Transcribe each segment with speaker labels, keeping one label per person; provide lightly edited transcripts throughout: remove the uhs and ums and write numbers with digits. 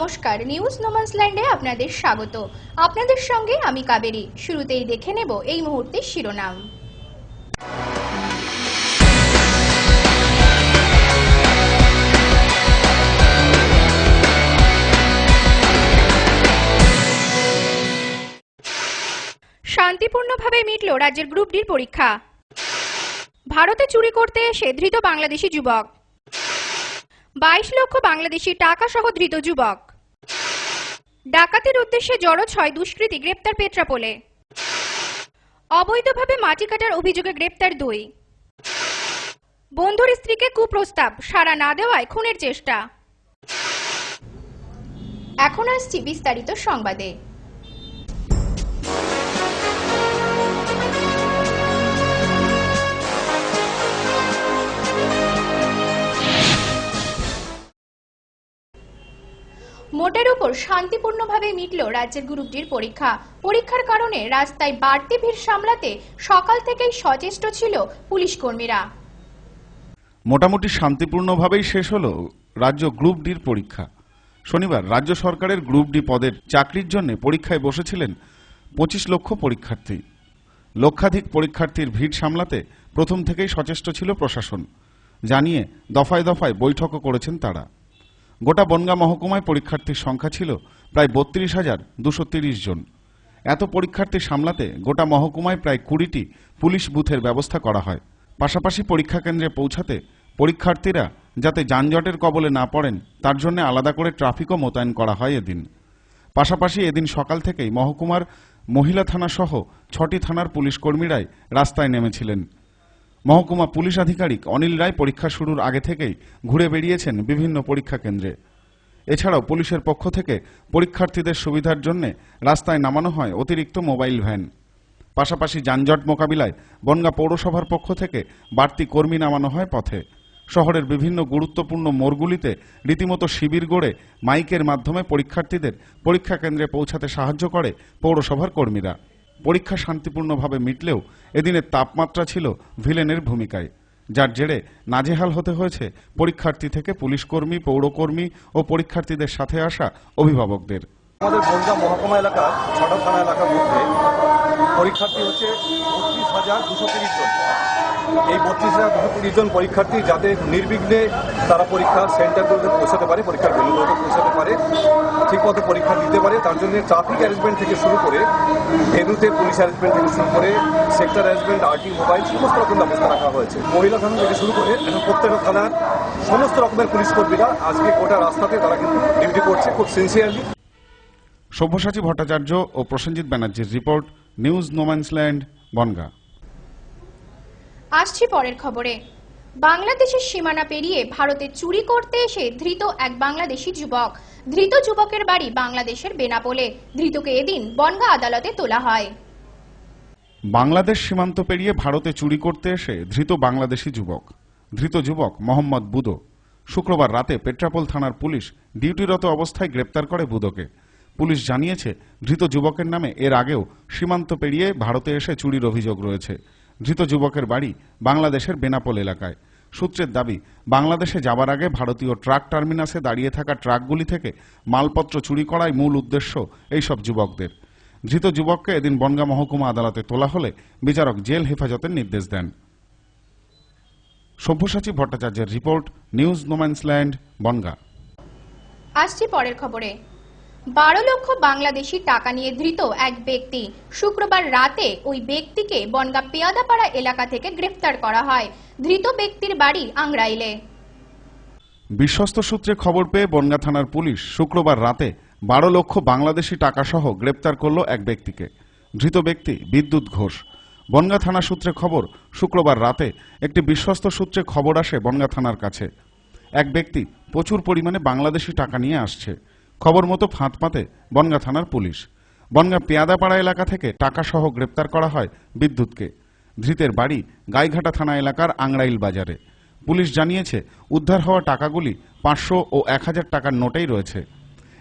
Speaker 1: নমস্কার, নিউজ নোম্যান্সল্যান্ডে আপনাদের স্বাগত। আপনাদের সঙ্গে আমি কাবেরী। শুরুতেই দেখে নেব এই মুহূর্তের শিরোনাম। শান্তিপূর্ণভাবে মিটল রাজ্যের গ্রুপ ডির পরীক্ষা। ভারতে চুরি করতে এসে ধৃত বাংলাদেশি যুবক। 22 লক্ষ বাংলাদেশি টাকা সহ ধৃত যুবক। ডাকাতির উদ্দেশ্যে জড়ো 6 দুষ্কৃতী গ্রেপ্তার পেট্রাপোলে। অবৈধভাবে মাটি কাটার অভিযোগে গ্রেপ্তার 2। বন্ধুর স্ত্রীকে কুপ্রস্তাব, সাড়া না দেওয়ায় খুনের চেষ্টা। এখন আসছি বিস্তারিত সংবাদে। মোটের উপর শান্তিপূর্ণভাবে মিটল রাজ্যের গ্রুপ ডির পরীক্ষা। পরীক্ষার কারণে রাস্তায় বাড়তি ভিড় সামলাতে সকাল থেকেই সচেষ্ট ছিল পুলিশ কর্মীরা।
Speaker 2: মোটামুটি শান্তিপূর্ণভাবেই শেষ হলো রাজ্য গ্রুপ ডির পরীক্ষা। শনিবার রাজ্য সরকারের গ্রুপ ডি পদের চাকরির জন্য পরীক্ষায় বসেছিলেন 25 লক্ষ পরীক্ষার্থী। লক্ষাধিক পরীক্ষার্থীর ভিড় সামলাতে প্রথম থেকেই সচেষ্ট ছিল প্রশাসন, জানিয়ে দফায় দফায় বৈঠকও করেছেন তারা। গোটা বনগাঁ মহকুমায় পরীক্ষার্থীর সংখ্যা ছিল প্রায় 32,230 জন। এত পরীক্ষার্থী সামলাতে গোটা মহকুমায় প্রায় 20টি পুলিশ বুথের ব্যবস্থা করা হয়। পাশাপাশি পরীক্ষা কেন্দ্রে পৌঁছাতে পরীক্ষার্থীরা যাতে যানজটের কবলে না পড়েন তার জন্য আলাদা করে ট্রাফিকও মোতায়েন করা হয় এদিন। পাশাপাশি এদিন সকাল থেকেই মহকুমার মহিলা থানা সহ 6টি থানার পুলিশ কর্মীরাই রাস্তায় নেমেছিলেন। মহকুমা পুলিশ আধিকারিক অনিল রায় পরীক্ষা শুরুর আগে থেকেই ঘুরে বেরিয়েছেন বিভিন্ন পরীক্ষা কেন্দ্রে। এছাড়াও পুলিশের পক্ষ থেকে পরীক্ষার্থীদের সুবিধার জন্য রাস্তায় নামানো হয় অতিরিক্ত মোবাইল ভ্যান। পাশাপাশি যানজট মোকাবিলায় বনগাঁ পৌরসভার পক্ষ থেকে বাড়তি কর্মী নামানো হয় পথে। শহরের বিভিন্ন গুরুত্বপূর্ণ মোড়গুলিতে রীতিমতো শিবির গড়ে মাইকের মাধ্যমে পরীক্ষার্থীদের পরীক্ষা কেন্দ্রে পৌঁছাতে সাহায্য করে পৌরসভার কর্মীরা। পরীক্ষা শান্তিপূর্ণভাবে মিটলেও এদিনের তাপমাত্রা ছিল ভিলেনের ভূমিকায়, যার জেরে নাজেহাল হতে হয়েছে পরীক্ষার্থী থেকে পুলিশ কর্মী, পৌরকর্মী ও পরীক্ষার্থীদের সাথে আসা অভিভাবকদের।
Speaker 3: আমাদের বনগাঁ মহকুমা এলাকার 6টা থানা এলাকার মধ্যে পরীক্ষার্থী হচ্ছে 32,230 জন। এই 32,230 জন পরীক্ষার্থী যাতে নির্বিঘ্নে তারা পরীক্ষার সেন্টারগুলোতে পৌঁছাতে পারে, পরীক্ষার ভেন্যুগুলোতে পৌঁছাতে পারে, ঠিকমতো পরীক্ষা দিতে পারে, তার জন্য ট্রাফিক অ্যারেঞ্জমেন্ট থেকে শুরু করে ভেন্যুতে পুলিশ অ্যারেঞ্জমেন্ট থেকে শুরু করে সেক্টর অ্যারেঞ্জমেন্ট, আরটি মোবাইল সমস্ত রকম ব্যবস্থা রাখা হয়েছে। মহিলা থানা থেকে শুরু করে এখন প্রত্যেকটা থানার সমস্ত রকমের পুলিশ কর্মীরা আজকে গোটা রাস্তাতে তারা কিন্তু ডিউটি করছে খুব সিনসিয়ারলি।
Speaker 2: সব্যসাচী ভট্টাচার্য ও প্রসেনজিৎ ব্যানার্জির রিপোর্ট, নিউজ নোম্যান্সল্যান্ড, বনগাঁ।
Speaker 1: আসছি পরের খবরে। বাংলাদেশের সীমানা পেরিয়ে ভারতে চুরি করতে এসে ধৃত এক বাংলাদেশি যুবক। ধৃত যুবকের বাড়ি বাংলাদেশের বেনাপোলে। ধৃতকে এদিন বনগাঁ আদালতে তোলা হয়।
Speaker 2: বাংলাদেশ সীমান্ত পেরিয়ে ভারতে চুরি করতে এসে ধৃত বাংলাদেশি যুবক। ধৃত যুবক মোহাম্মদ বুদো। শুক্রবার রাতে পেট্রাপোল থানার পুলিশ ডিউটিরত অবস্থায় গ্রেপ্তার করে বুদোকে। পুলিশ জানিয়েছে ধৃত যুবকের নামে এর আগেও সীমান্ত পেরিয়ে ভারতে এসে চুরির অভিযোগ রয়েছে। ধৃত যুবকের বাড়ি বাংলাদেশের বেনাপোল এলাকায়। সূত্রের দাবি, বাংলাদেশে যাবার আগে ভারতীয় ট্রাক টার্মিনাসে দাঁড়িয়ে থাকা ট্রাকগুলি থেকে মালপত্র চুরি করাই মূল উদ্দেশ্য এইসব যুবকদের। ধৃত যুবককে এদিন বনগাঁ মহকুমা আদালতে তোলা হলে বিচারক জেল হেফাজতের নির্দেশ দেন। সব্যসাচী ভট্টাচার্যের রিপোর্ট, নিউজ নোম্যান্সল্যান্ড, বনগাঁ।
Speaker 1: আসছি পরের খবরে। 12 লক্ষ বাংলাদেশি টাকা নিয়ে ধৃত এক ব্যক্তি। শুক্রবার রাতে ওই ব্যক্তিকে বনগাঁ পেয়াদাপাড়া এলাকা থেকে গ্রেফতার করা হয়। ধৃত ব্যক্তির বাড়ি আংরাইলে।
Speaker 2: বিশ্বস্ত সূত্রে খবর পেয়ে বনগাঁ থানার পুলিশ শুক্রবার রাতে 12 লক্ষ বাংলাদেশি টাকা সহ গ্রেপ্তার করল এক ব্যক্তিকে। ধৃত ব্যক্তি বিদ্যুৎ ঘোষ। বনগাঁ থানা সূত্রে খবর, শুক্রবার রাতে একটি বিশ্বস্ত সূত্রে খবর আসে বনগাঁ থানার কাছে এক ব্যক্তি প্রচুর পরিমাণে বাংলাদেশি টাকা নিয়ে আসছে। খবর মতো ফাঁদ পাতে বনগাঁ থানার পুলিশ। বনগাঁ পেয়াদাপাড়া এলাকা থেকে টাকা সহ গ্রেপ্তার করা হয় বিদ্যুৎকে। ধৃতের বাড়ি গাইঘাটা থানা এলাকার আংরাইল বাজারে। পুলিশ জানিয়েছে উদ্ধার হওয়া টাকাগুলি 500 ও 1000 টাকার নোটেই রয়েছে।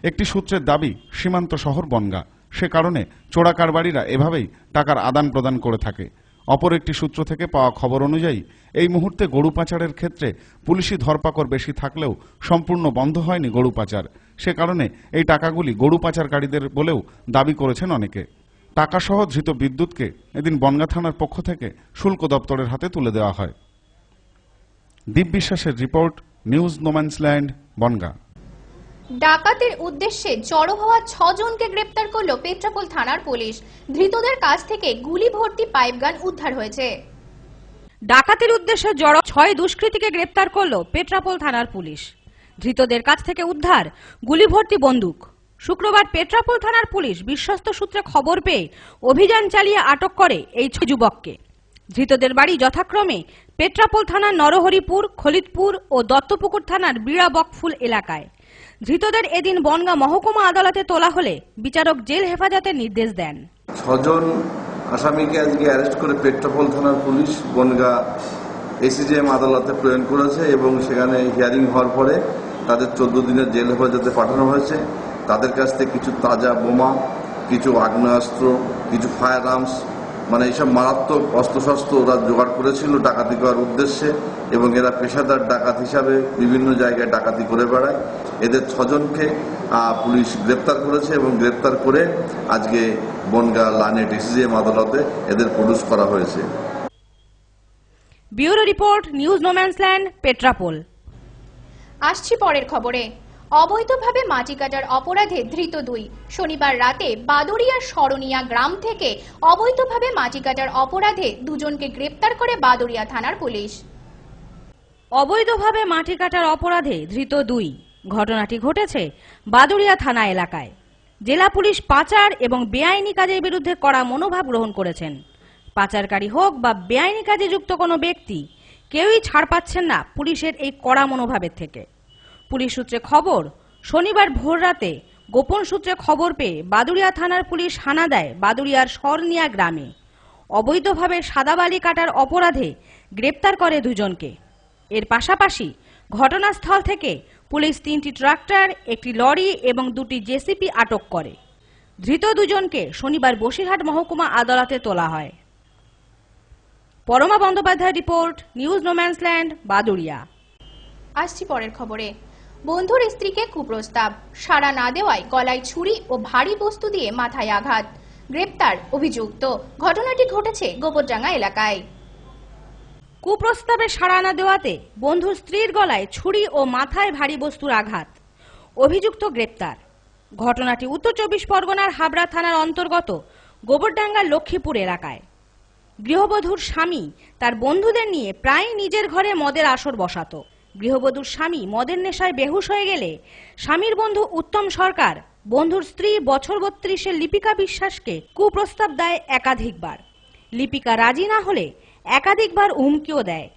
Speaker 2: একটি সূত্রের দাবি, সীমান্ত শহর বনগাঁ, সে কারণে চোরা কারবারিরা এভাবেই টাকার আদান প্রদান করে থাকে। অপর একটি সূত্র থেকে পাওয়া খবর অনুযায়ী এই মুহূর্তে গরু পাচারের ক্ষেত্রে পুলিশি ধরপাকড় বেশি থাকলেও সম্পূর্ণ বন্ধ হয়নি গরু পাচার। সে কারণে এই টাকাগুলি গরু পাচারকারীদের বলেও দাবি করেছেন অনেকে। টাকাসহ ধৃত বিদ্যুৎকে এদিন বনগাঁ থানার পক্ষ থেকে শুল্ক দপ্তরের হাতে তুলে দেওয়া হয়। দীপ বিশ্বাসের রিপোর্ট, নিউজ নোম্যান্সল্যান্ড, বনগাঁ।
Speaker 1: ডাকাতের উদ্দেশ্যে জড়ো হওয়া 6 জনকে গ্রেপ্তার করল পেট্রাপোল থানার পুলিশ। ধৃতদের কাছ থেকে গুলি ভর্তি পাইপগান উদ্ধার হয়েছে।
Speaker 4: ডাকাতির উদ্দেশ্যে জড়ো 6 দুষ্কৃতীকে গ্রেপ্তার করল পেট্রাপোল থানার পুলিশ। ধৃতদের কাছ থেকে উদ্ধার গুলি ভর্তি বন্দুক। শুক্রবার পেট্রাপোল থানার পুলিশ বিশ্বস্ত সূত্রে খবর পেয়ে অভিযান চালিয়ে আটক করে এই 6 যুবককে। ধৃতদের বাড়ি যথাক্রমে পেট্রাপোল থানার নরহরিপুর, খলিতপুর ও দত্তপুকুর থানার বিড়া বকফুল এলাকায়। ধৃতদের এদিন বনগাঁ মহকুমা আদালতে তোলা হলে বিচারক জেল হেফাজতের নির্দেশ দেন।
Speaker 5: 6 জন আসামিকে আজকে অ্যারেস্ট করে পেট্রাপোল থানার পুলিশ বনগাঁ এসিজেএম আদালতে প্রেরণ করেছে এবং সেখানে হিয়ারিং হওয়ার পরে তাদের 14 দিনের জেল হেফাজতে পাঠানো হয়েছে। তাদের কাছ থেকে কিছু তাজা বোমা, কিছু আগ্নেয়াস্ত্র, কিছু ফায়ার আর্মস, মানে এইসব মারাত্মক অস্ত্রশস্ত্র ওরা জোগাড় করেছিল ডাকাতি করার উদ্দেশ্যে এবং এরা পেশাদার ডাকাত হিসাবে বিভিন্ন জায়গায় ডাকাতি করে বেড়ায়। এদের 6 জনকে পুলিশ গ্রেপ্তার করেছে এবং গ্রেপ্তার করে আজকে বনগাঁ লানেট এসিজেএম আদালতে এদের প্রডিউস করা হয়েছে।
Speaker 4: Bureau report, news no man's land, Petrapole.
Speaker 1: আসছি পরের খবরে। অবৈধভাবে মাটি কাটার অপরাধে ধৃত 2। শনিবার রাতে বাদুড়িয়ার শরণিয়া গ্রাম থেকে অবৈধভাবে মাটি কাটার অপরাধে 2 জনকে গ্রেপ্তার করে বাদুড়িয়া থানার পুলিশ।
Speaker 4: অবৈধভাবে মাটি কাটার অপরাধে ধৃত 2। ঘটনাটি ঘটেছে বাদুড়িয়া থানা এলাকায়। জেলা পুলিশ পাচার এবং বেআইনি কাজের বিরুদ্ধে কড়া মনোভাব গ্রহণ করেছেন। পাচারকারী হোক বা বেআইনি কাজে যুক্ত কোনো ব্যক্তি, কেউই ছাড় পাচ্ছেন না পুলিশের এই কড়া মনোভাবের থেকে। পুলিশ সূত্রে খবর, শনিবার ভোর রাতে গোপন সূত্রে খবর পেয়ে বাদুড়িয়া থানার পুলিশ হানা দেয় বাদুড়িয়ার শরণিয়া গ্রামে। অবৈধভাবে সাদা বালি কাটার অপরাধে গ্রেপ্তার করে 2 জনকে। এর পাশাপাশি ঘটনাস্থল থেকে পুলিশ 3টি ট্রাক্টর, একটি লরি এবং 2টি জেসিপি আটক করে। ধৃত 2 জনকে শনিবার বসিরহাট মহকুমা আদালতে তোলা হয়। Parama Bandyopadhyay report, news no man's land, Baduria.
Speaker 1: আসছি পরের খবরে। বন্ধুর স্ত্রীকে কুপ্রস্তাব, সাড়া না দেওয়ায় গলায় ছুরি ও ভারী বস্তু দিয়ে মাথায় আঘাত। গ্রেপ্তার অভিযুক্ত। ঘটনাটি ঘটেছে গোবরডাঙ্গা এলাকায়।
Speaker 4: কুপ্রস্তাবে সাড়া না দেওয়াতে বন্ধুর স্ত্রীর গলায় ছুরি ও মাথায় ভারী বস্তুর আঘাত। অভিযুক্ত গ্রেপ্তার। ঘটনাটি উত্তর 24 পরগনার হাবড়া থানার অন্তর্গত গোবরডাঙ্গার লক্ষ্মীপুর এলাকায়। গৃহবধূর স্বামী তার বন্ধুদের নিয়ে প্রায় নিজের ঘরে মদের আসর বসাতো। গৃহবধূর স্বামী মদের নেশায় বেহুশ হয়ে গেলে স্বামীর বন্ধু উত্তম সরকার বন্ধুর স্ত্রী বছর 32-এর লিপিকা বিশ্বাসকে কুপ্রস্তাব দেয় একাধিকবার। লিপিকা রাজি না হলে একাধিকবার হুমকিও দেয়।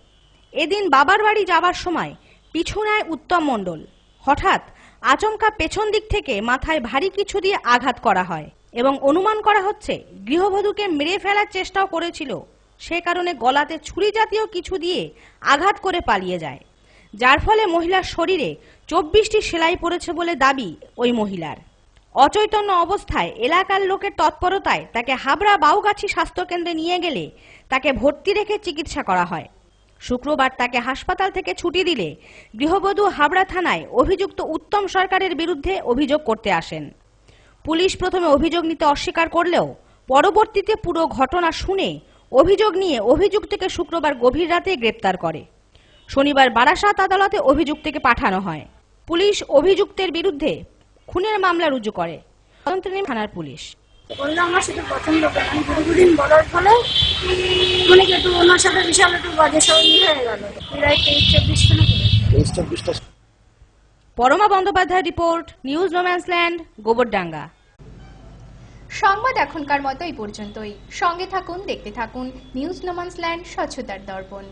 Speaker 4: এদিন বাবার বাড়ি যাবার সময় পিছু নেয় উত্তম মণ্ডল। হঠাৎ আচমকা পেছন দিক থেকে মাথায় ভারী কিছু দিয়ে আঘাত করা হয় এবং অনুমান করা হচ্ছে গৃহবধূকে মেরে ফেলার চেষ্টাও করেছিল। সে কারণে গলাতে ছুরি জাতীয় কিছু দিয়ে আঘাত করে পালিয়ে যায়, যার ফলে মহিলার শরীরে 24টি সেলাই পড়েছে বলে দাবি ওই মহিলার। অচৈতন্য অবস্থায় এলাকার লোকের তৎপরতায় তাকে হাবড়া বাউগাছি স্বাস্থ্যকেন্দ্রে নিয়ে গেলে তাকে ভর্তি রেখে চিকিৎসা করা হয়। শুক্রবার তাকে হাসপাতাল থেকে ছুটি দিলে গৃহবধূ হাবড়া থানায় অভিযুক্ত উত্তম সরকারের বিরুদ্ধে অভিযোগ করতে আসেন। পুলিশ প্রথমে অভিযোগ নিতে অস্বীকার করলেও পরবর্তীতে পুরো ঘটনা শুনে অভিযোগ নিয়ে অভিযুক্তকে শুক্রবার গভীর রাতে গ্রেপ্তার করে। শনিবার বারাসাত আদালতে অভিযুক্তকে পাঠানো হয়। পুলিশ অভিযুক্তের বিরুদ্ধে খুনের মামলা রুজু করে। তদন্তে নেমে থানার পুলিশ।
Speaker 6: বললো আমার সাথে পছন্দ করে, আমি দীর্ঘদিন বলার ফলে মানে কি একটু ওনার সাথে বিশাল একটু বাজে সঙ্গী হয়ে গেল। প্রায় 23-24
Speaker 4: Parama Bandyopadhyay report, news no man's land, Gobardanga.
Speaker 1: সংবাদ এখনকার মতো এই পর্যন্তই। সঙ্গে থাকুন, দেখতে থাকুন নিউজ নোম্যান্সল্যান্ড, স্বচ্ছতার দর্পণ।